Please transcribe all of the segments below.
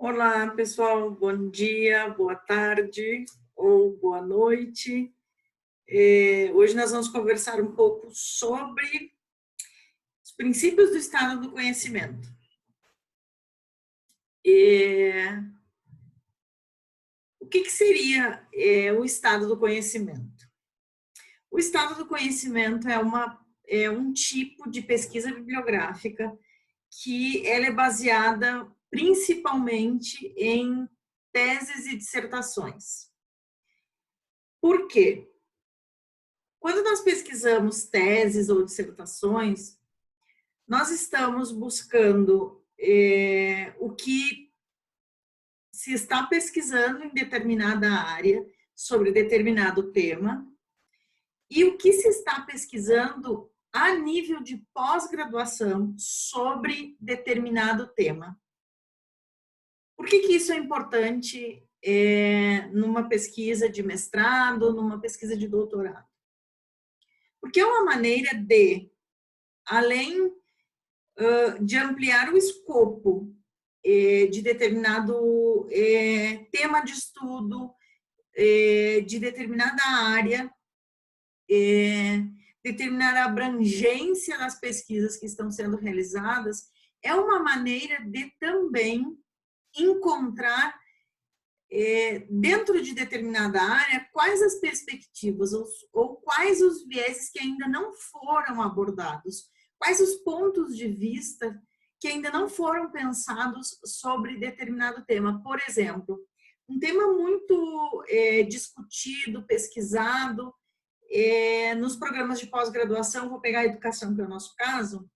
Olá, pessoal, bom dia, boa tarde ou boa noite. Hoje nós vamos conversar um pouco sobre os princípios do estado do conhecimento. O que seria o estado do conhecimento? O estado do conhecimento é um tipo de pesquisa bibliográfica que ela é baseada principalmente em teses e dissertações. Por quê? Quando nós pesquisamos teses ou dissertações, nós estamos buscando o que se está pesquisando em determinada área, sobre determinado tema, e o que se está pesquisando a nível de pós-graduação sobre determinado tema. Por que isso é importante numa pesquisa de mestrado, numa pesquisa de doutorado? Porque é uma maneira de, além de ampliar o escopo de determinado tema de estudo, de determinada área, determinar a abrangência das pesquisas que estão sendo realizadas, é uma maneira de também encontrar dentro de determinada área quais as perspectivas ou quais os vieses que ainda não foram abordados, quais os pontos de vista que ainda não foram pensados sobre determinado tema. Por exemplo, um tema muito discutido, pesquisado nos programas de pós-graduação, vou pegar a educação, que é o nosso caso,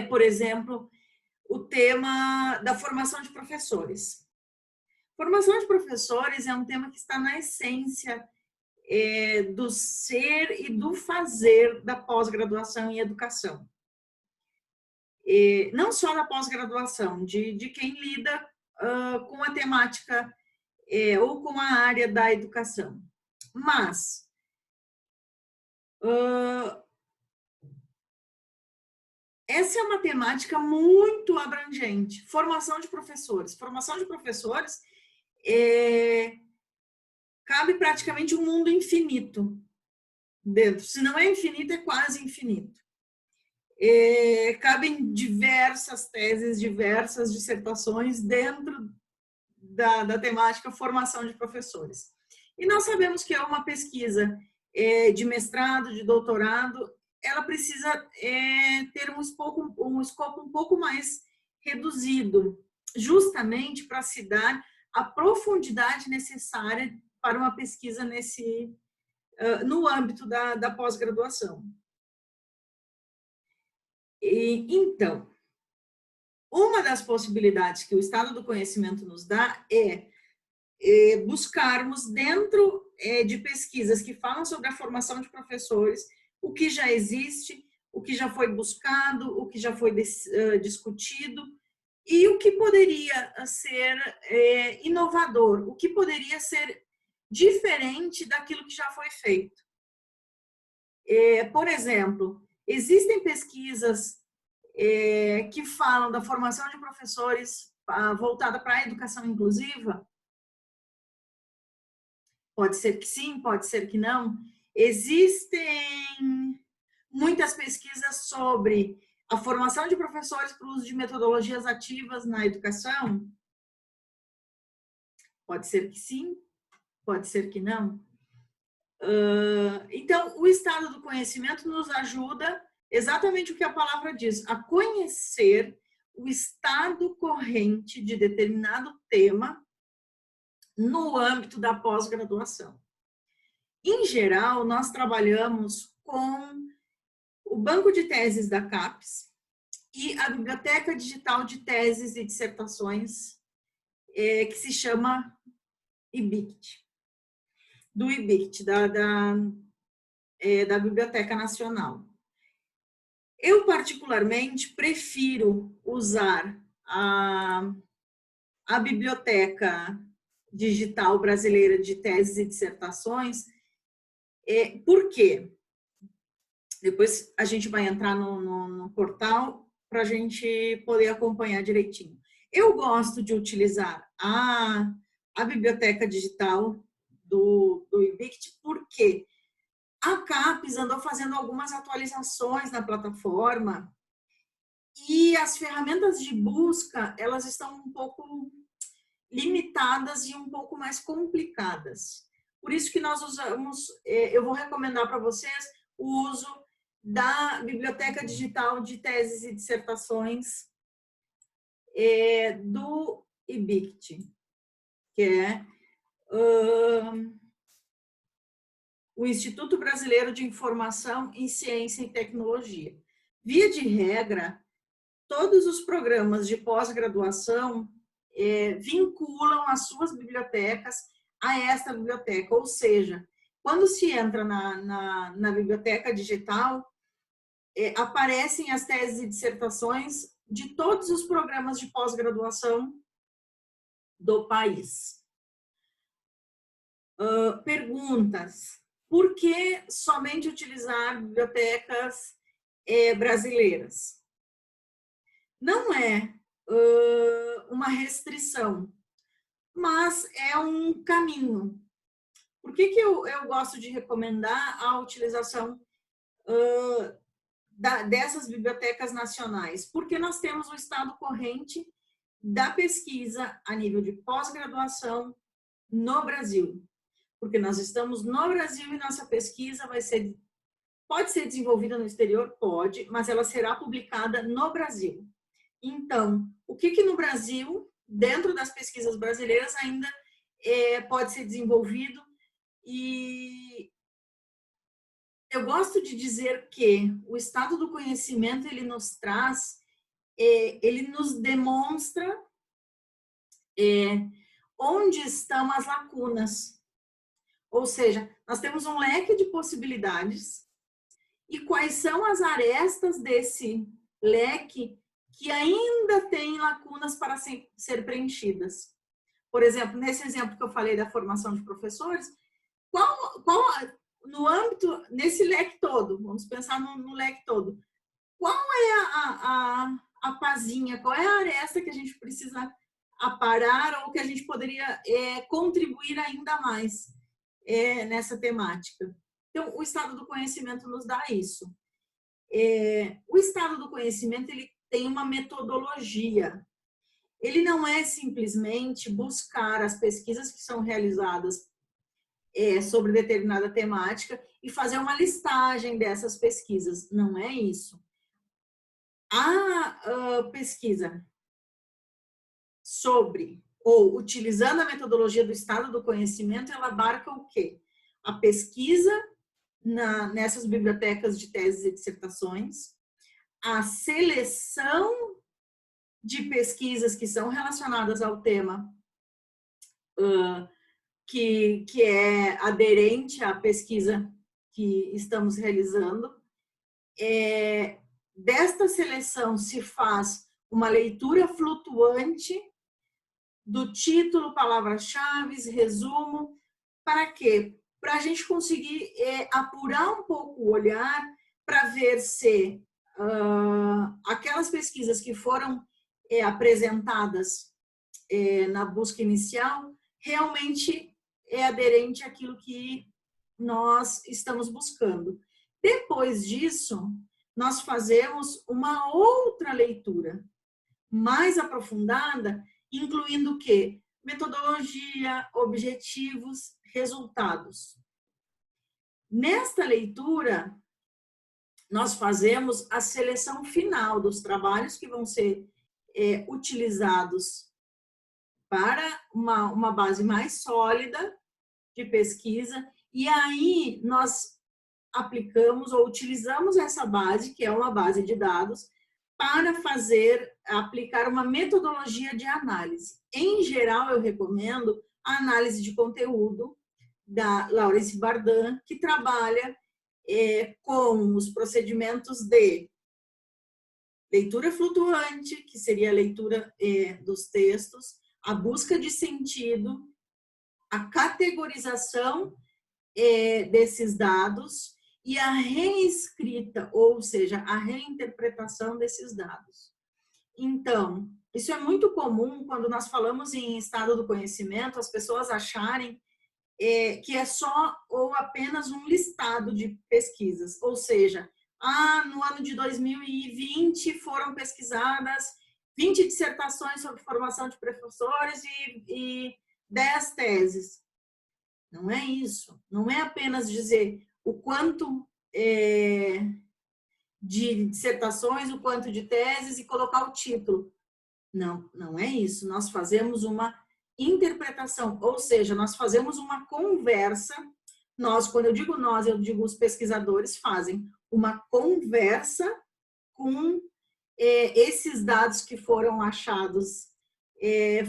por exemplo, o tema da formação de professores. Formação de professores é um tema que está na essência do ser e do fazer da pós-graduação em educação. Não só da pós-graduação, de quem lida com a temática ou com a área da educação. Mas essa é uma temática muito abrangente. Formação de professores. Formação de professores cabe praticamente um mundo infinito dentro. Se não é infinito, é quase infinito. Cabem diversas teses, diversas dissertações dentro da temática formação de professores. E nós sabemos que é uma pesquisa de mestrado, de doutorado, ela precisa ter um escopo um pouco mais reduzido, justamente para se dar a profundidade necessária para uma pesquisa no âmbito da pós-graduação. Então, uma das possibilidades que o estado do conhecimento nos dá é buscarmos dentro de pesquisas que falam sobre a formação de professores, o que já existe, o que já foi buscado, o que já foi discutido, e o que poderia ser inovador, o que poderia ser diferente daquilo que já foi feito. Por exemplo, existem pesquisas que falam da formação de professores voltada para a educação inclusiva? Pode ser que sim, pode ser que não. Existem muitas pesquisas sobre a formação de professores para o uso de metodologias ativas na educação? Pode ser que sim, pode ser que não. Então, o estado do conhecimento nos ajuda, exatamente o que a palavra diz, a conhecer o estado corrente de determinado tema no âmbito da pós-graduação. Em geral, nós trabalhamos com o banco de teses da CAPES e a biblioteca digital de teses e dissertações, que se chama IBICT, do IBICT, da Biblioteca Nacional. Eu, particularmente, prefiro usar a Biblioteca Digital Brasileira de Teses e Dissertações. Por quê? Depois a gente vai entrar no portal para a gente poder acompanhar direitinho. Eu gosto de utilizar a biblioteca digital do IBICT, porque a CAPES andou fazendo algumas atualizações na plataforma e as ferramentas de busca, elas estão um pouco limitadas e um pouco mais complicadas. Por isso que nós usamos, eu vou recomendar para vocês o uso da biblioteca digital de teses e dissertações do IBICT, que é o Instituto Brasileiro de Informação em Ciência e Tecnologia. Via de regra, todos os programas de pós-graduação vinculam as suas bibliotecas a esta biblioteca, ou seja, quando se entra na biblioteca digital, aparecem as teses e dissertações de todos os programas de pós-graduação do país. Perguntas. Por que somente utilizar bibliotecas brasileiras? Não é uma restrição, mas é um caminho. Por que eu gosto de recomendar a utilização dessas bibliotecas nacionais? Porque nós temos o estado corrente da pesquisa a nível de pós-graduação no Brasil. Porque nós estamos no Brasil e nossa pesquisa pode ser desenvolvida no exterior? Pode, mas ela será publicada no Brasil. Então, o que no Brasil, dentro das pesquisas brasileiras, ainda pode ser desenvolvido? E eu gosto de dizer que o estado do conhecimento, ele nos traz, ele nos demonstra onde estão as lacunas. Ou seja, nós temos um leque de possibilidades e quais são as arestas desse leque que ainda tem lacunas para ser preenchidas. Por exemplo, nesse exemplo que eu falei da formação de professores, no âmbito, nesse leque todo, vamos pensar no leque todo, qual é a pazinha, qual é a aresta que a gente precisa aparar ou que a gente poderia contribuir ainda mais nessa temática? Então, o estado do conhecimento nos dá isso. O estado do conhecimento, ele tem uma metodologia. Ele não é simplesmente buscar as pesquisas que são realizadas sobre determinada temática e fazer uma listagem dessas pesquisas. Não é isso. A pesquisa ou utilizando a metodologia do estado do conhecimento, ela abarca o quê? A pesquisa nessas bibliotecas de teses e dissertações, a seleção de pesquisas que são relacionadas ao tema que é aderente à pesquisa que estamos realizando. Desta seleção se faz uma leitura flutuante do título, palavras-chave, resumo, para quê? Para a gente conseguir apurar um pouco o olhar para ver se aquelas pesquisas que foram apresentadas na busca inicial realmente é aderente àquilo que nós estamos buscando. Depois disso, nós fazemos uma outra leitura mais aprofundada, incluindo o quê? Metodologia, objetivos, resultados. Nesta leitura, nós fazemos a seleção final dos trabalhos que vão ser utilizados para uma base mais sólida de pesquisa, e aí nós aplicamos ou utilizamos essa base, que é uma base de dados, para aplicar uma metodologia de análise. Em geral, eu recomendo a análise de conteúdo da Laurence Bardan, que trabalha com os procedimentos de leitura flutuante, que seria a leitura dos textos, a busca de sentido, a categorização desses dados e a reescrita, ou seja, a reinterpretação desses dados. Então, isso é muito comum quando nós falamos em estado do conhecimento, as pessoas acharem que é só ou apenas um listado de pesquisas, ou seja, no ano de 2020 foram pesquisadas 20 dissertações sobre formação de professores e 10 teses. Não é isso. Não é apenas dizer o quanto de dissertações, o quanto de teses e colocar o título. Não, não é isso. Nós fazemos uma interpretação, ou seja, nós fazemos uma conversa. Nós, quando eu digo nós, eu digo os pesquisadores fazem uma conversa com esses dados que foram achados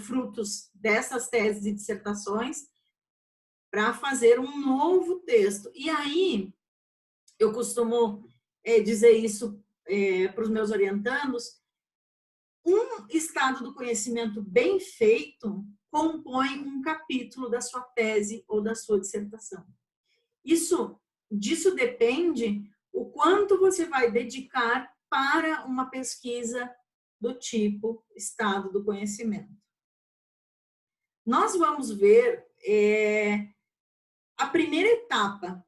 frutos dessas teses e dissertações para fazer um novo texto. E aí, eu costumo dizer isso para os meus orientandos, um estado do conhecimento bem feito compõe um capítulo da sua tese ou da sua dissertação. Disso depende o quanto você vai dedicar para uma pesquisa do tipo estado do conhecimento. Nós vamos ver a primeira etapa,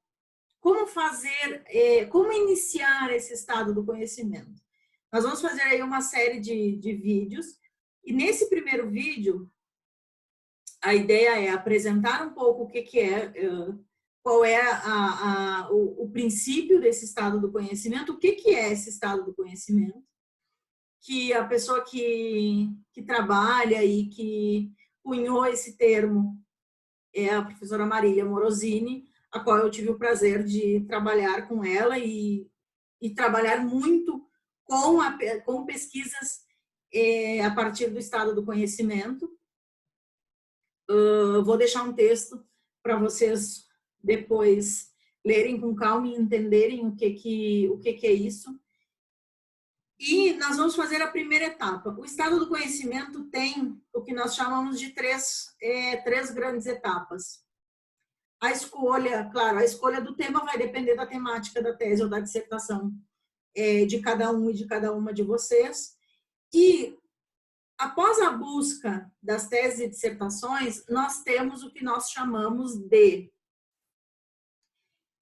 como iniciar esse estado do conhecimento. Nós vamos fazer aí uma série de vídeos, e nesse primeiro vídeo, a ideia é apresentar um pouco o que é, qual é o princípio desse estado do conhecimento, o que é esse estado do conhecimento, que a pessoa que trabalha e que cunhou esse termo é a professora Marília Morosini, a qual eu tive o prazer de trabalhar com ela e trabalhar muito com pesquisas a partir do estado do conhecimento. Vou deixar um texto para vocês depois lerem com calma e entenderem o que é isso. E nós vamos fazer a primeira etapa. O estado do conhecimento tem o que nós chamamos de três grandes etapas. A escolha, claro, a escolha do tema vai depender da temática da tese ou da dissertação de cada um e de cada uma de vocês. E após a busca das teses e dissertações, nós temos o que nós chamamos de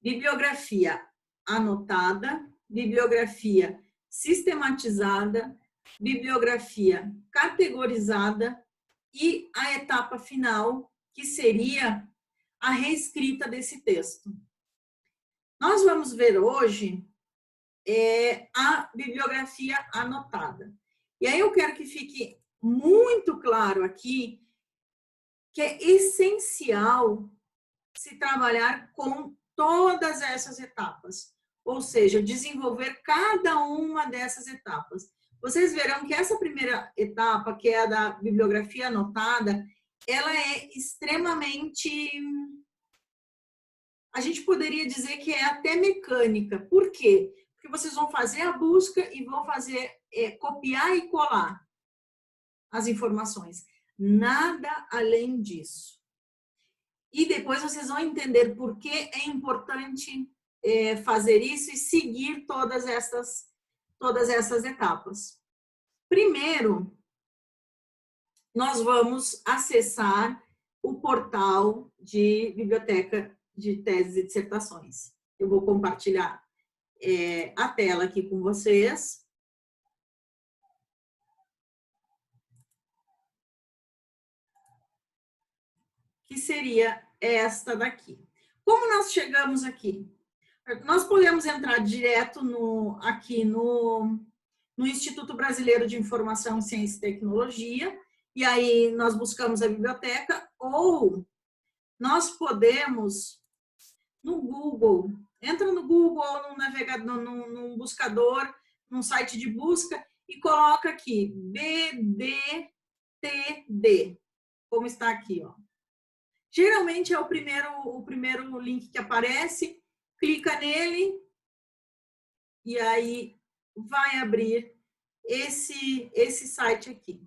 bibliografia anotada, bibliografia sistematizada, bibliografia categorizada e a etapa final, que seria a reescrita desse texto. Nós vamos ver hoje a bibliografia anotada. E aí eu quero que fique muito claro aqui que é essencial se trabalhar com todas essas etapas, ou seja, desenvolver cada uma dessas etapas. Vocês verão que essa primeira etapa, que é a da bibliografia anotada, ela é extremamente, a gente poderia dizer que é até mecânica. Por quê? Porque vocês vão fazer a busca e vão fazer copiar e colar as informações. Nada além disso. E depois vocês vão entender por que é importante fazer isso e seguir todas essas etapas. Primeiro, nós vamos acessar o portal de biblioteca de teses e dissertações. Eu vou compartilhar a tela aqui com vocês. Que seria esta daqui. Como nós chegamos aqui? Nós podemos entrar direto aqui no Instituto Brasileiro de Informação, Ciência e Tecnologia, e aí nós buscamos a biblioteca, ou nós podemos, no Google, entra no Google ou no navegador, num buscador, num site de busca, e coloca aqui, BDTD, como está aqui, ó. Geralmente é o primeiro link que aparece, clica nele e aí vai abrir esse site aqui.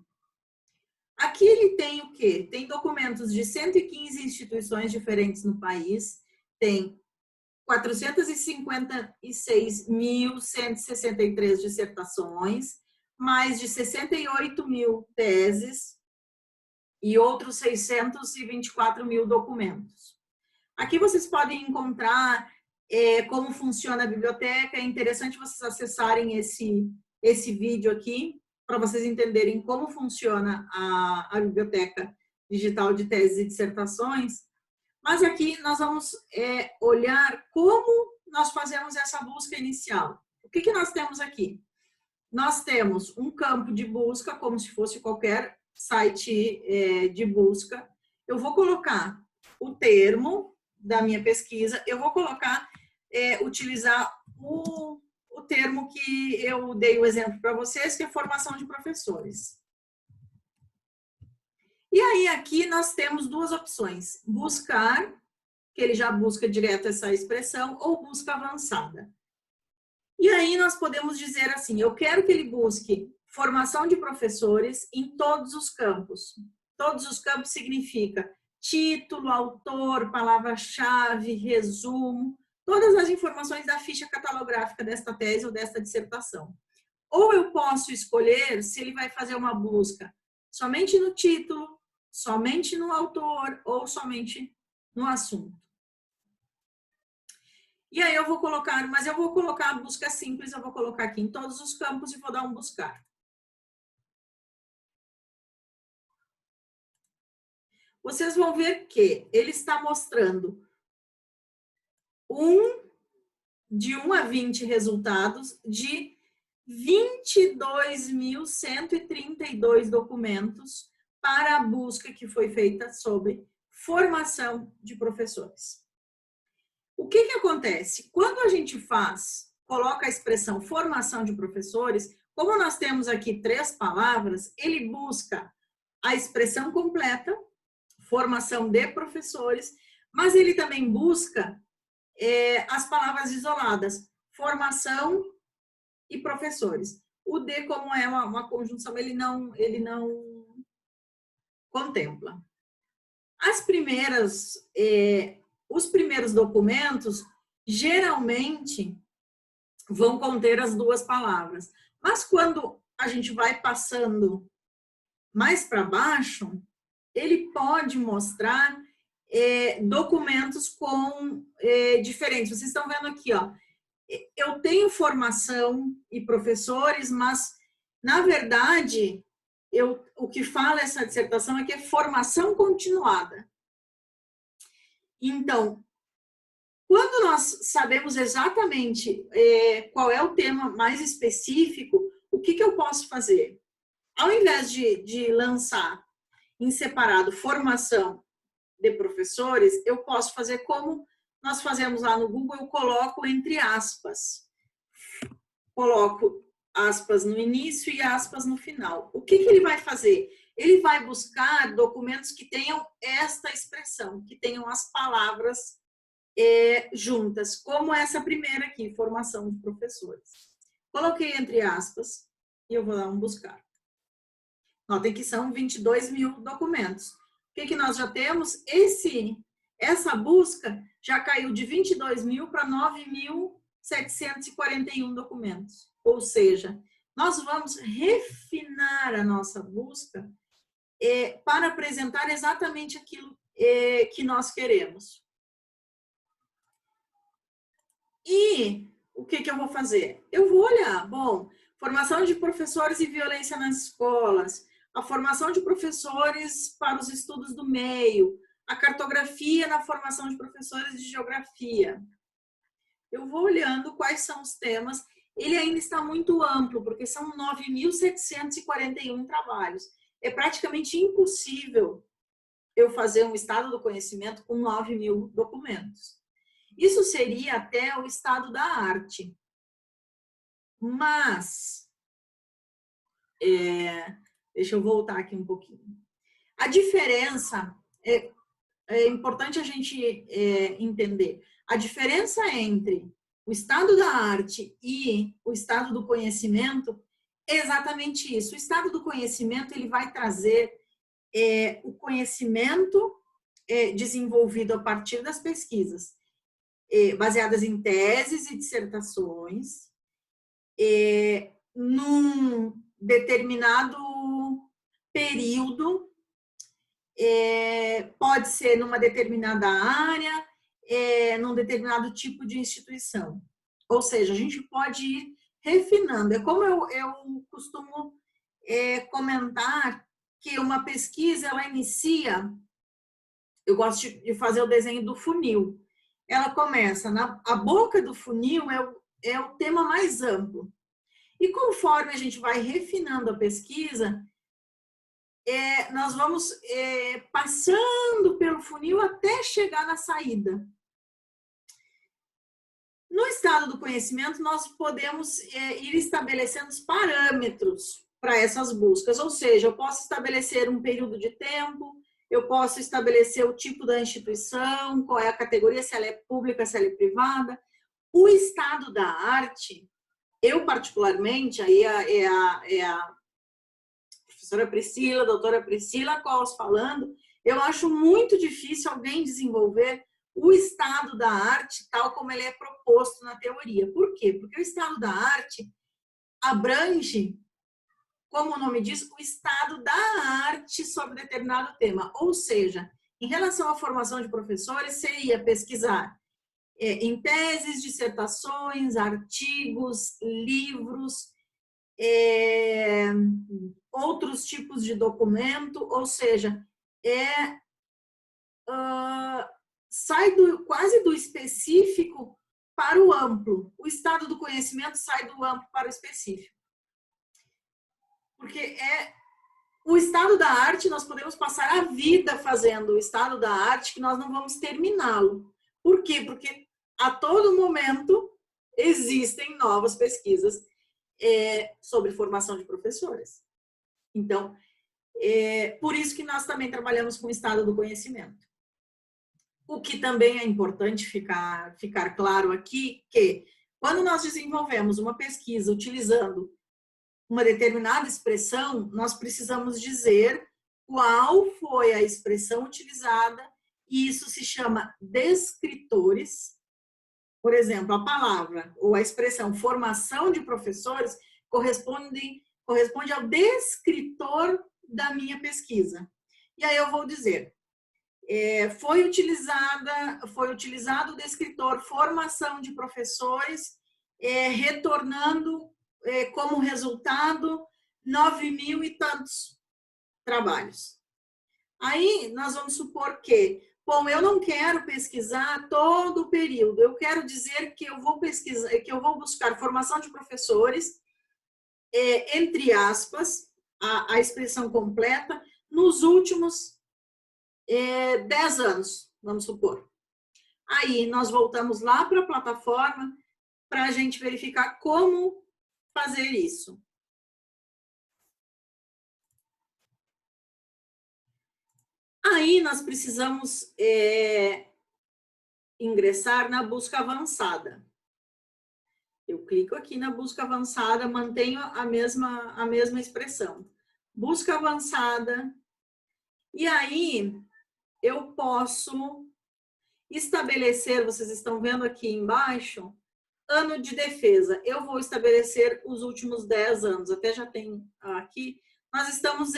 Aqui ele tem o quê? Tem documentos de 115 instituições diferentes no país, tem 456.163 dissertações, mais de 68 mil teses e outros 624 mil documentos. Aqui vocês podem encontrar como funciona a biblioteca. É interessante vocês acessarem esse vídeo aqui, para vocês entenderem como funciona a biblioteca digital de teses e dissertações. Mas aqui nós vamos olhar como nós fazemos essa busca inicial. O que nós temos aqui? Nós temos um campo de busca, como se fosse qualquer site de busca. Eu vou colocar o termo da minha pesquisa, eu vou colocar, utilizar o termo que eu dei o exemplo para vocês, que é formação de professores. E aí aqui nós temos duas opções: buscar, que ele já busca direto essa expressão, ou busca avançada. E aí nós podemos dizer assim: eu quero que ele busque formação de professores em todos os campos. Todos os campos significa título, autor, palavra-chave, resumo, todas as informações da ficha catalográfica desta tese ou desta dissertação. Ou eu posso escolher se ele vai fazer uma busca somente no título, somente no autor ou somente no assunto. E aí eu vou colocar, mas eu vou colocar a busca simples, eu vou colocar aqui em todos os campos e vou dar um buscar. Vocês vão ver que ele está mostrando de 1 a 20 resultados de 22.132 documentos para a busca que foi feita sobre formação de professores. O que acontece? Quando a gente coloca a expressão formação de professores, como nós temos aqui 3 palavras, ele busca a expressão completa, formação de professores, mas ele também busca as palavras isoladas, formação e professores. O de, como é uma conjunção, ele não contempla. Os primeiros documentos geralmente vão conter as 2 palavras, mas quando a gente vai passando mais para baixo, ele pode mostrar documentos diferentes. Vocês estão vendo aqui, ó, eu tenho formação e professores, mas, na verdade, o que fala essa dissertação é que é formação continuada. Então, quando nós sabemos exatamente qual é o tema mais específico, o que eu posso fazer? Ao invés de lançar em separado formação de professores, eu posso fazer como nós fazemos lá no Google, eu coloco entre aspas. Coloco aspas no início e aspas no final. O que ele vai fazer? Ele vai buscar documentos que tenham esta expressão, que tenham as palavras juntas, como essa primeira aqui, formação de professores. Coloquei entre aspas e eu vou dar um buscar. Notem que são 22.000 documentos. O que nós já temos? Essa busca já caiu de 22.000 para 9.741 documentos. Ou seja, nós vamos refinar a nossa busca para apresentar exatamente aquilo que nós queremos. E o que eu vou fazer? Eu vou olhar, bom, formação de professores e violência nas escolas, a formação de professores para os estudos do meio, a cartografia na formação de professores de geografia. Eu vou olhando quais são os temas. Ele ainda está muito amplo, porque são 9.741 trabalhos. É praticamente impossível eu fazer um estado do conhecimento com 9.000 documentos. Isso seria até o estado da arte. Mas, deixa eu voltar aqui um pouquinho. A diferença, é importante a gente entender, a diferença entre o estado da arte e o estado do conhecimento é exatamente isso. O estado do conhecimento, ele vai trazer o conhecimento desenvolvido a partir das pesquisas, baseadas em teses e dissertações, determinado período, pode ser numa determinada área, num determinado tipo de instituição. Ou seja, a gente pode ir refinando. É como eu costumo comentar que uma pesquisa, ela inicia, eu gosto de fazer o desenho do funil. Ela começa, a boca do funil é o tema mais amplo. E conforme a gente vai refinando a pesquisa, nós vamos passando pelo funil até chegar na saída. No estado do conhecimento, nós podemos ir estabelecendo os parâmetros para essas buscas, ou seja, eu posso estabelecer um período de tempo, eu posso estabelecer o tipo da instituição, qual é a categoria, se ela é pública, se ela é privada. O estado da arte, eu particularmente, aí é a professora Priscila, a doutora Priscila Cols falando, eu acho muito difícil alguém desenvolver o estado da arte tal como ele é proposto na teoria. Por quê? Porque o estado da arte abrange, como o nome diz, o estado da arte sobre determinado tema. Ou seja, em relação à formação de professores, seria pesquisar em teses, dissertações, artigos, livros, outros tipos de documento, ou seja, sai quase do específico para o amplo. O estado do conhecimento sai do amplo para o específico. Porque o estado da arte, nós podemos passar a vida fazendo o estado da arte, que nós não vamos terminá-lo. Por quê? Porque a todo momento existem novas pesquisas sobre formação de professores. Então, por isso que nós também trabalhamos com o estado do conhecimento. O que também é importante ficar claro aqui, que quando nós desenvolvemos uma pesquisa utilizando uma determinada expressão, nós precisamos dizer qual foi a expressão utilizada, e isso se chama descritores. Por exemplo, a palavra ou a expressão formação de professores corresponde ao descritor da minha pesquisa. E aí eu vou dizer, foi utilizado o descritor formação de professores, retornando como resultado 9.000 e tantos trabalhos. Aí nós vamos supor que, bom, eu não quero pesquisar todo o período, eu quero dizer que eu vou pesquisar, que eu vou buscar formação de professores, entre aspas, a expressão completa, nos últimos 10 anos, vamos supor. Aí nós voltamos lá para a plataforma para a gente verificar como fazer isso. Aí nós precisamos ingressar na busca avançada. Eu clico aqui na busca avançada, mantenho a mesma expressão. Busca avançada. E aí eu posso estabelecer, vocês estão vendo aqui embaixo, ano de defesa. Eu vou estabelecer os últimos 10 anos, até já tem aqui. Nós estamos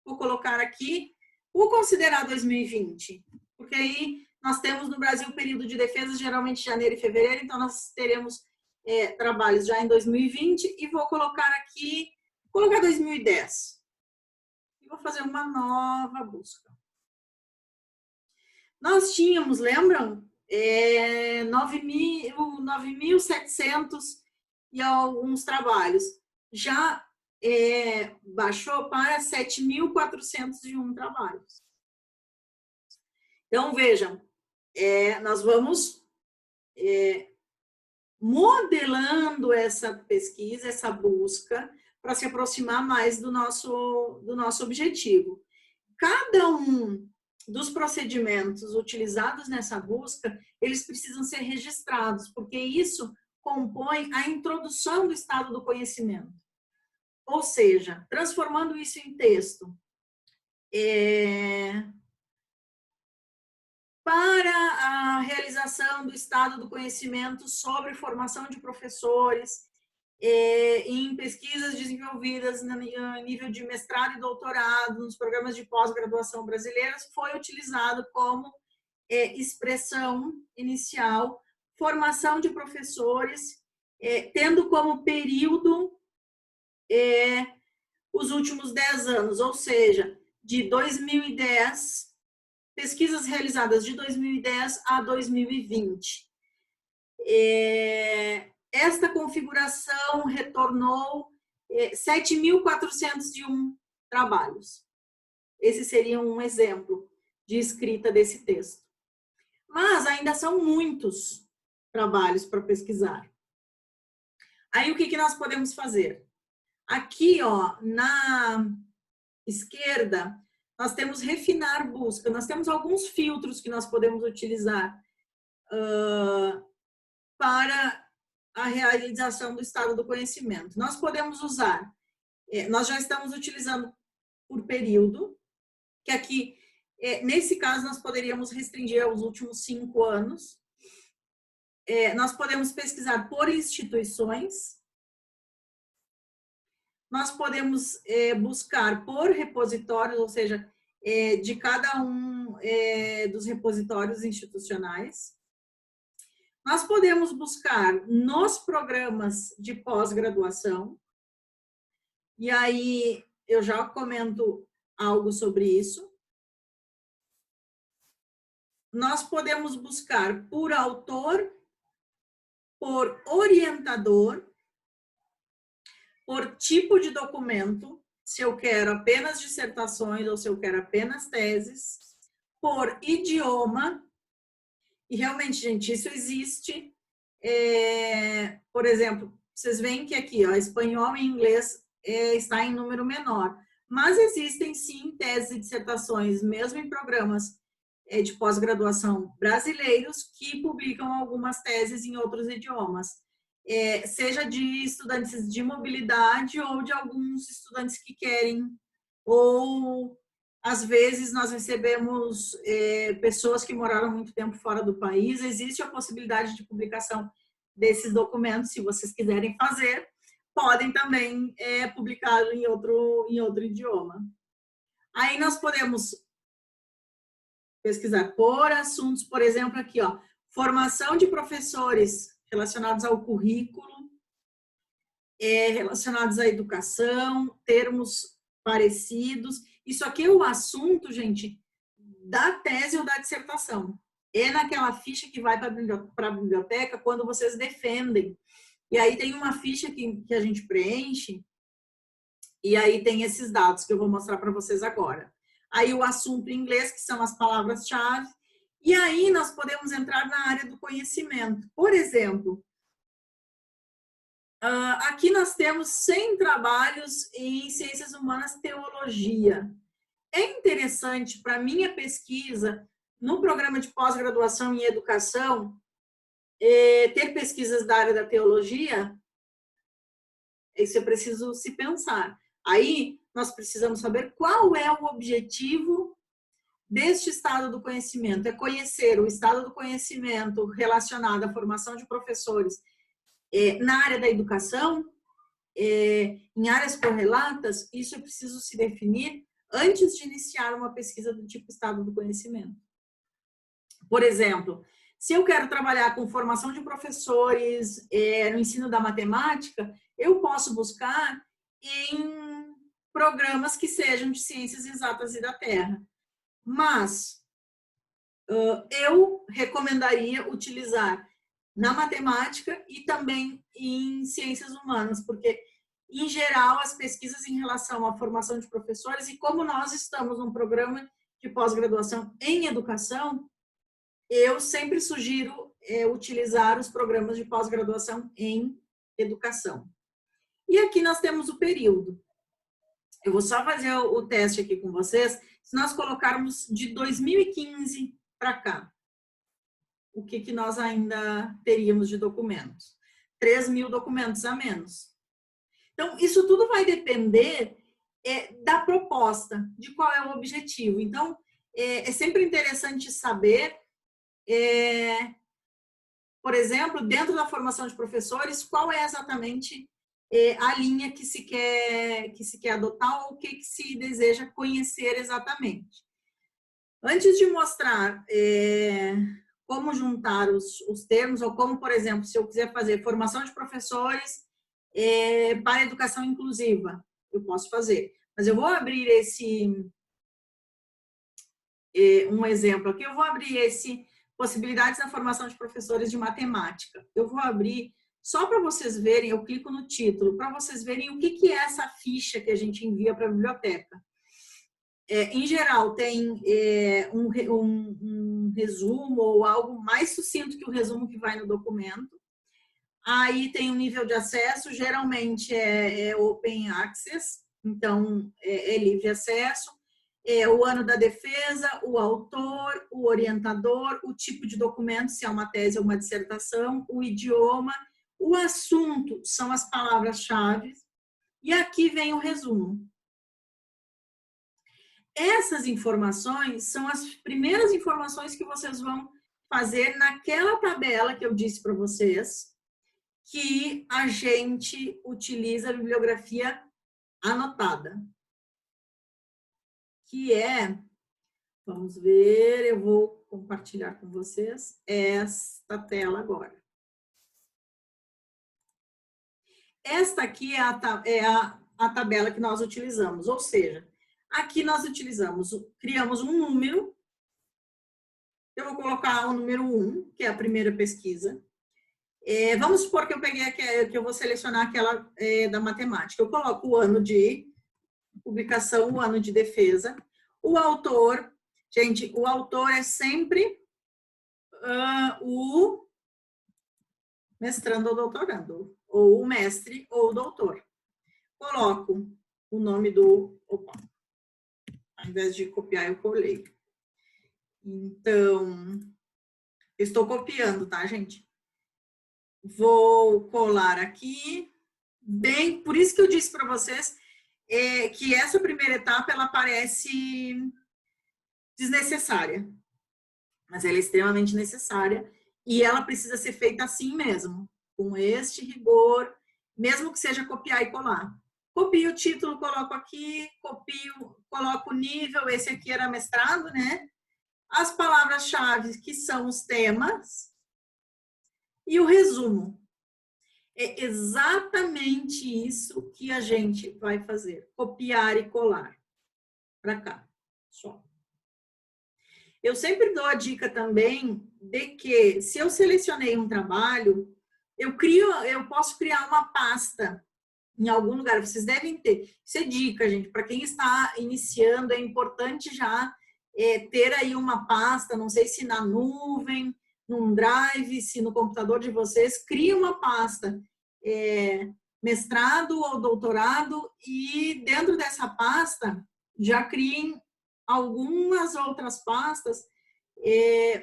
vou colocar aqui, vou considerar 2020, porque aí nós temos no Brasil o período de defesa, geralmente janeiro e fevereiro, então nós teremos trabalhos já em 2020, e vou colocar aqui, vou colocar 2010. E vou fazer uma nova busca. Nós tínhamos, lembram? 9.700 e alguns trabalhos. Já baixou para 7.401 trabalhos. Então, vejam, nós vamos modelando essa pesquisa, essa busca, para se aproximar mais do nosso objetivo. Cada um dos procedimentos utilizados nessa busca, eles precisam ser registrados, porque isso compõe a introdução do estado do conhecimento. Ou seja, transformando isso em texto. Para a realização do estado do conhecimento sobre formação de professores, em pesquisas desenvolvidas no nível de mestrado e doutorado, nos programas de pós-graduação brasileiros, foi utilizado como expressão inicial, formação de professores, tendo como período os últimos 10 anos, ou seja, de 2010, pesquisas realizadas de 2010 a 2020. Esta configuração retornou 7.401 trabalhos. Esse seria um exemplo de escrita desse texto. Mas ainda são muitos trabalhos para pesquisar. Aí o que nós podemos fazer? Aqui, ó, na esquerda, nós temos refinar busca. Nós temos alguns filtros que nós podemos utilizar para a realização do estado do conhecimento. Nós podemos usar, nós já estamos utilizando por período, que aqui, nesse caso, nós poderíamos restringir aos últimos 5 anos. Nós podemos pesquisar por instituições. Nós podemos buscar por repositórios, ou seja, de cada um dos repositórios institucionais. Nós podemos buscar nos programas de pós-graduação, e aí eu já comento algo sobre isso. Nós podemos buscar por autor, por orientador, por tipo de documento, se eu quero apenas dissertações ou se eu quero apenas teses, por idioma, e realmente, gente, isso existe. Por exemplo, vocês veem que aqui, ó, espanhol e inglês está em número menor, mas existem sim teses e dissertações, mesmo em programas de pós-graduação brasileiros, que publicam algumas teses em outros idiomas. Seja de estudantes de mobilidade ou de alguns estudantes que querem, ou às vezes nós recebemos pessoas que moraram muito tempo fora do país. Existe a possibilidade de publicação desses documentos, se vocês quiserem fazer, podem também publicá-lo em outro idioma. Aí nós podemos pesquisar por assuntos, por exemplo, aqui, ó, formação de professores relacionados ao currículo, relacionados à educação, termos parecidos. Isso aqui é o assunto, gente, da tese ou da dissertação. É naquela ficha que vai para a biblioteca quando vocês defendem. E aí tem uma ficha que a gente preenche, e aí tem esses dados que eu vou mostrar para vocês agora. Aí o assunto em inglês, que são as palavras-chave, e aí nós podemos entrar na área do conhecimento. Por exemplo, aqui nós temos 100 trabalhos em ciências humanas, teologia. É interessante para minha pesquisa, no programa de pós-graduação em educação, ter pesquisas da área da teologia. Isso é preciso se pensar. Aí nós precisamos saber qual é o objetivo deste estado do conhecimento. É conhecer o estado do conhecimento relacionado à formação de professores na área da educação, em áreas correlatas. Isso é preciso se definir antes de iniciar uma pesquisa do tipo estado do conhecimento. Por exemplo, se eu quero trabalhar com formação de professores no ensino da matemática, eu posso buscar em programas que sejam de ciências exatas e da Terra. Mas eu recomendaria utilizar na matemática e também em ciências humanas, porque, em geral, as pesquisas em relação à formação de professores, e como nós estamos num programa de pós-graduação em educação, eu sempre sugiro utilizar os programas de pós-graduação em educação. E aqui nós temos o período. Eu vou só fazer o teste aqui com vocês. Se nós colocarmos de 2015 para cá, o que nós ainda teríamos de documentos? 3.000 documentos a menos. Então, isso tudo vai depender da proposta, de qual é o objetivo. Então, é sempre interessante saber, por exemplo, dentro da formação de professores, qual é exatamente a linha que se quer adotar ou o que se deseja conhecer exatamente. Antes de mostrar como juntar os termos, ou como, por exemplo, se eu quiser fazer formação de professores para educação inclusiva, eu posso fazer. Mas eu vou abrir um exemplo aqui, eu vou abrir possibilidades na formação de professores de matemática. Eu vou abrir só para vocês verem, eu clico no título, para vocês verem o que é essa ficha que a gente envia para a biblioteca. Em geral, tem um resumo ou algo mais sucinto que o resumo que vai no documento. Aí tem um nível de acesso, geralmente é Open Access, então é livre acesso. O ano da defesa, o autor, o orientador, o tipo de documento, se é uma tese ou uma dissertação, o idioma, o assunto, são as palavras-chave, e aqui vem o resumo. Essas informações são as primeiras informações que vocês vão fazer naquela tabela que eu disse para vocês, que a gente utiliza a bibliografia anotada. Que é, vamos ver, eu vou compartilhar com vocês esta tela agora. Esta aqui é a tabela que nós utilizamos, ou seja, aqui nós criamos um número. Eu vou colocar o número 1, que é a primeira pesquisa. Vamos supor que eu peguei que eu vou selecionar aquela da matemática. Eu coloco o ano de publicação, o ano de defesa. O autor, gente, o autor é sempre o mestrando ou doutorando, ou o mestre ou o doutor. Coloco o nome do... Opa, ao invés de copiar, eu colei. Então, eu estou copiando, tá, gente? Vou colar aqui. Bem, por isso que eu disse para vocês que essa primeira etapa, ela parece desnecessária. Mas ela é extremamente necessária e ela precisa ser feita assim mesmo, com este rigor, mesmo que seja copiar e colar. Copio o título, coloco aqui, coloco o nível, esse aqui era mestrado, né? As palavras-chave, que são os temas, e o resumo. É exatamente isso que a gente vai fazer, copiar e colar para cá, só. Eu sempre dou a dica também de que, se eu selecionei um trabalho, eu posso criar uma pasta em algum lugar. Vocês devem ter. Isso é dica, gente. Para quem está iniciando, é importante já ter aí uma pasta, não sei se na nuvem, num drive, se no computador de vocês, cria uma pasta, mestrado ou doutorado, e dentro dessa pasta já criem algumas outras pastas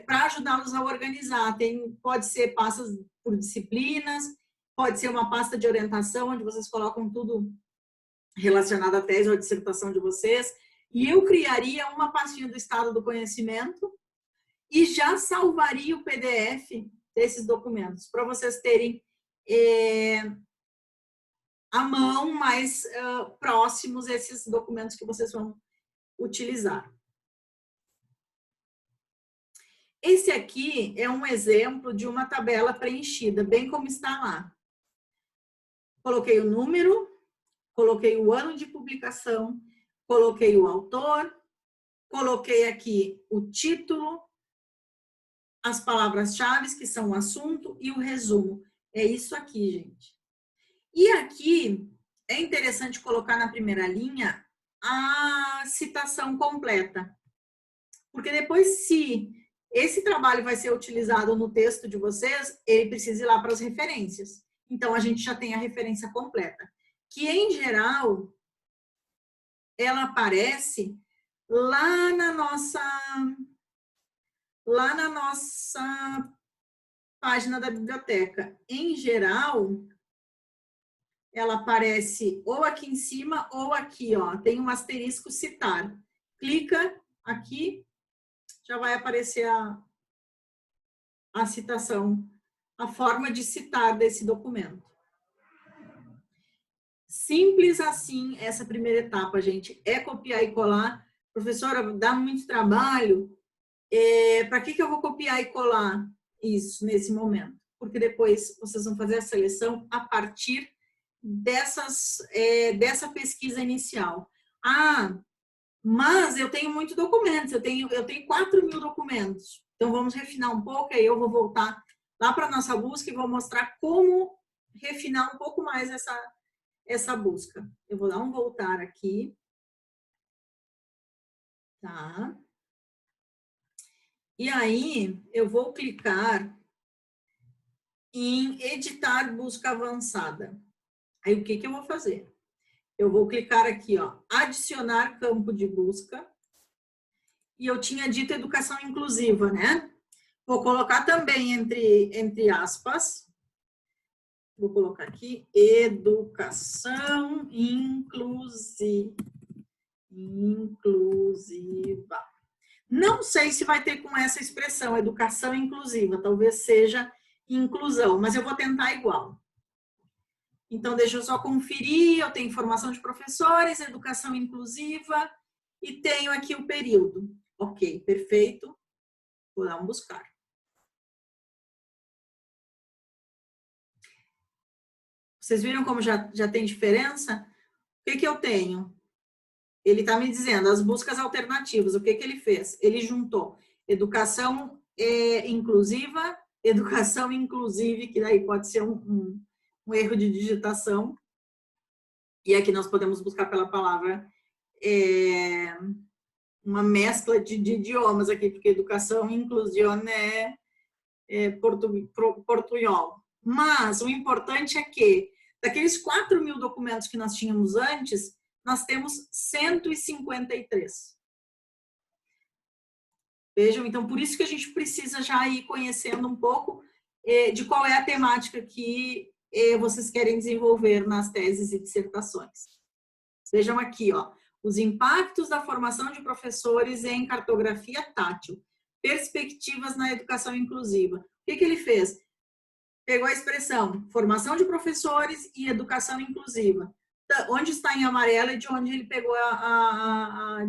para ajudá-los a organizar. Pode ser pastas por disciplinas, pode ser uma pasta de orientação, onde vocês colocam tudo relacionado à tese ou à dissertação de vocês. E eu criaria uma pastinha do estado do conhecimento e já salvaria o PDF desses documentos, para vocês terem à mão mais próximos esses documentos que vocês vão utilizar. Esse aqui é um exemplo de uma tabela preenchida, bem como está lá. Coloquei o número, coloquei o ano de publicação, coloquei o autor, coloquei aqui o título, as palavras-chave, que são o assunto, e o resumo. É isso aqui, gente. E aqui é interessante colocar na primeira linha a citação completa. Porque depois, se esse trabalho vai ser utilizado no texto de vocês, ele precisa ir lá para as referências. Então, a gente já tem a referência completa. Que, em geral, ela aparece lá na nossa página da biblioteca. Em geral, ela aparece ou aqui em cima ou aqui, ó. Tem um asterisco citar. Clica aqui, já vai aparecer a citação, a forma de citar desse documento. Simples assim, essa primeira etapa, gente, é copiar e colar. Professora, dá muito trabalho. Para que eu vou copiar e colar isso nesse momento? Porque depois vocês vão fazer a seleção a partir dessa pesquisa inicial. Ah, mas eu tenho muitos documentos, eu tenho 4.000 documentos. Então, vamos refinar um pouco, aí eu vou voltar lá para a nossa busca e vou mostrar como refinar um pouco mais essa busca. Eu vou dar um voltar aqui. Tá? E aí, eu vou clicar em editar busca avançada. Aí, o que eu vou fazer? Eu vou clicar aqui, ó, adicionar campo de busca. E eu tinha dito educação inclusiva, né? Vou colocar também entre aspas. Vou colocar aqui, educação inclusiva. Não sei se vai ter com essa expressão, educação inclusiva, talvez seja inclusão, mas eu vou tentar igual. Então, deixa eu só conferir, eu tenho formação de professores, educação inclusiva e tenho aqui o período. Ok, perfeito. Vou dar um buscar. Vocês viram como já tem diferença? O que eu tenho? Ele está me dizendo as buscas alternativas. O que ele fez? Ele juntou educação inclusiva, educação inclusive, que daí pode ser um erro de digitação. E aqui nós podemos buscar pela palavra uma mescla de idiomas aqui, porque educação inclusione é portunhol. Mas o importante é que, daqueles 4.000 documentos que nós tínhamos antes, nós temos 153. Vejam, então, por isso que a gente precisa já ir conhecendo um pouco de qual é a temática que vocês querem desenvolver nas teses e dissertações. Vejam aqui, ó, os impactos da formação de professores em cartografia tátil, perspectivas na educação inclusiva. O que ele fez? Pegou a expressão formação de professores e educação inclusiva. Onde está em amarelo é de onde ele pegou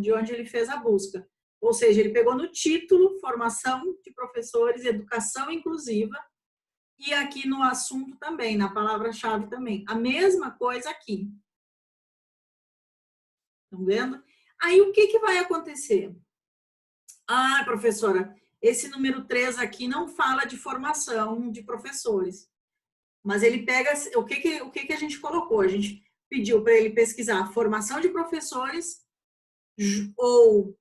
de onde ele fez a busca. Ou seja, ele pegou no título formação de professores e educação inclusiva e aqui no assunto também, na palavra-chave também. A mesma coisa aqui. Estão vendo? Aí o que vai acontecer? Ah, professora, esse número 3 aqui não fala de formação de professores. Mas ele pega, o que a gente colocou? A gente pediu para ele pesquisar formação de professores ou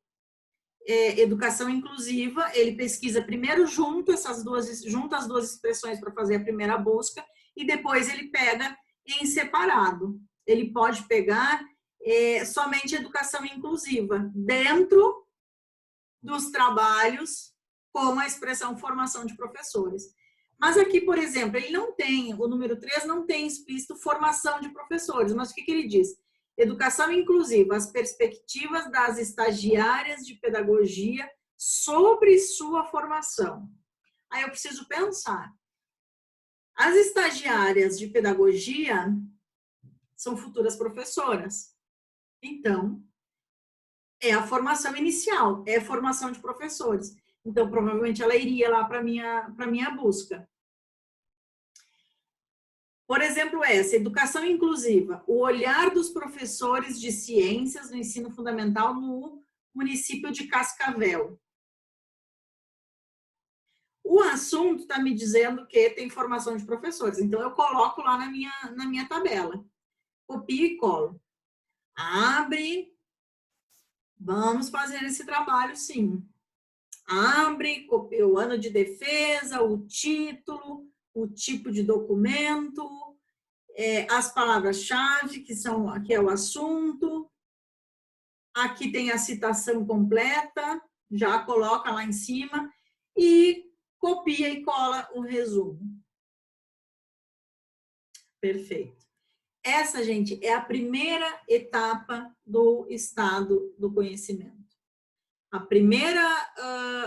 educação inclusiva. Ele pesquisa primeiro junto as duas expressões para fazer a primeira busca e depois ele pega em separado. Ele pode pegar somente educação inclusiva dentro dos trabalhos com a expressão formação de professores. Mas aqui, por exemplo, ele não tem, o número 3 não tem explícito formação de professores, mas o que ele diz? Educação inclusiva, as perspectivas das estagiárias de pedagogia sobre sua formação. Aí eu preciso pensar. As estagiárias de pedagogia são futuras professoras. Então, é a formação inicial, é a formação de professores. Então, provavelmente ela iria lá para minha busca. Por exemplo, essa, educação inclusiva, o olhar dos professores de ciências no ensino fundamental no município de Cascavel. O assunto está me dizendo que tem formação de professores, então eu coloco lá na minha tabela. Copio e colo. Abre. Vamos fazer esse trabalho, sim. Abre, copia o ano de defesa, o título, o tipo de documento, as palavras-chave, que é o assunto. Aqui tem a citação completa, já coloca lá em cima e copia e cola o resumo. Perfeito. Essa, gente, é a primeira etapa do estado do conhecimento. A primeira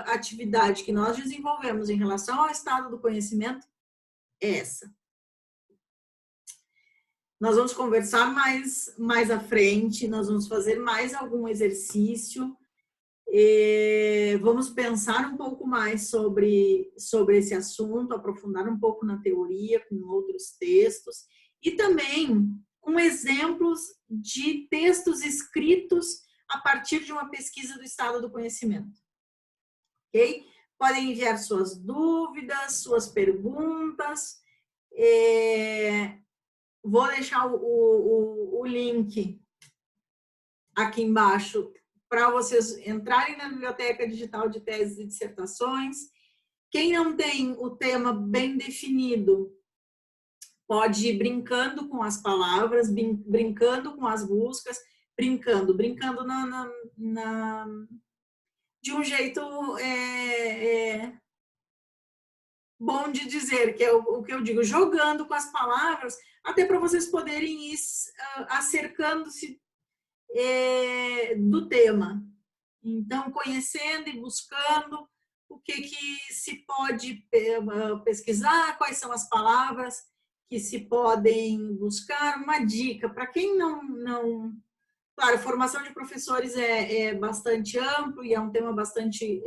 atividade que nós desenvolvemos em relação ao estado do conhecimento é essa. Nós vamos conversar mais à frente, nós vamos fazer mais algum exercício, vamos pensar um pouco mais sobre esse assunto, aprofundar um pouco na teoria, com outros textos, e também com exemplos de textos escritos a partir de uma pesquisa do estado do conhecimento. Ok? Podem enviar suas dúvidas, suas perguntas. Vou deixar o link aqui embaixo para vocês entrarem na Biblioteca Digital de Teses e Dissertações. Quem não tem o tema bem definido, pode ir brincando com as palavras, brincando com as buscas, brincando de um jeito bom de dizer, que é o que eu digo, jogando com as palavras, até para vocês poderem ir acercando-se do tema. Então, conhecendo e buscando o que se pode pesquisar, quais são as palavras que se podem buscar. Uma dica, para quem não... Claro, formação de professores é bastante amplo e é um tema bastante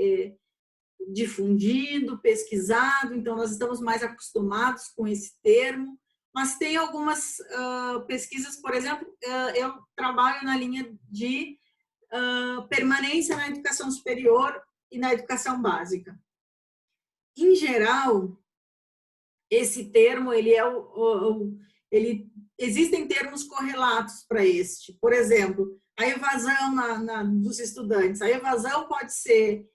difundido, pesquisado, então nós estamos mais acostumados com esse termo, mas tem algumas pesquisas, por exemplo, eu trabalho na linha de permanência na educação superior e na educação básica. Em geral, esse termo, existem termos correlatos para este. Por exemplo, a evasão dos estudantes. A evasão pode ser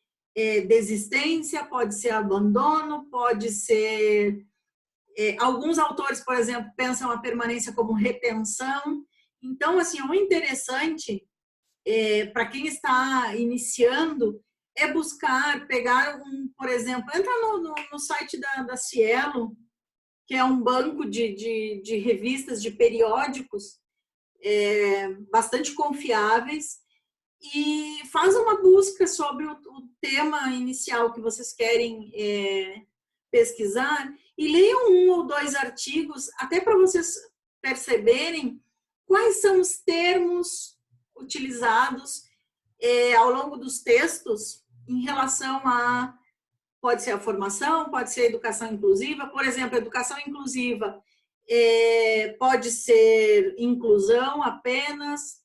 desistência, pode ser abandono, pode ser... alguns autores, por exemplo, pensam a permanência como retenção. Então, assim, o interessante para quem está iniciando é buscar, pegar por exemplo, entra no site da Cielo, que é um banco de revistas, de periódicos bastante confiáveis, e faz uma busca sobre o tema inicial que vocês querem pesquisar e leiam 1 ou 2 artigos, até para vocês perceberem quais são os termos utilizados ao longo dos textos em relação a... Pode ser a formação, pode ser a educação inclusiva. Por exemplo, a educação inclusiva pode ser inclusão apenas.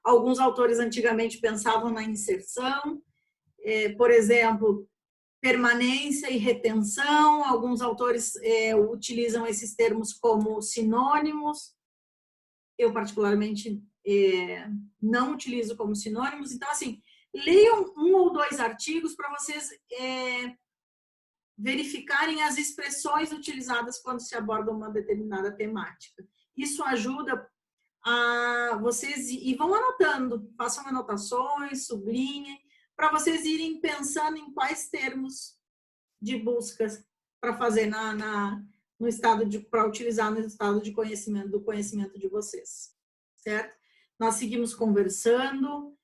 Alguns autores antigamente pensavam na inserção. Por exemplo, permanência e retenção. Alguns autores utilizam esses termos como sinônimos. Eu, particularmente, não utilizo como sinônimos. Então, assim, leiam 1 ou 2 artigos para vocês verificarem as expressões utilizadas quando se aborda uma determinada temática. Isso ajuda a vocês, e vão anotando, façam anotações, sublinhem, para vocês irem pensando em quais termos de buscas para fazer no estado para utilizar no estado de conhecimento, do conhecimento de vocês, certo? Nós seguimos conversando.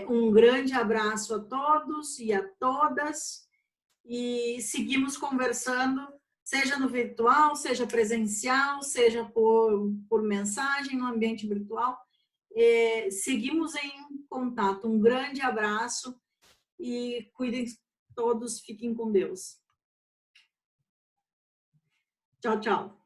Um grande abraço a todos e a todas, e seguimos conversando, seja no virtual, seja presencial, seja por mensagem no ambiente virtual. Seguimos em contato. Um grande abraço e cuidem todos, fiquem com Deus. Tchau, tchau.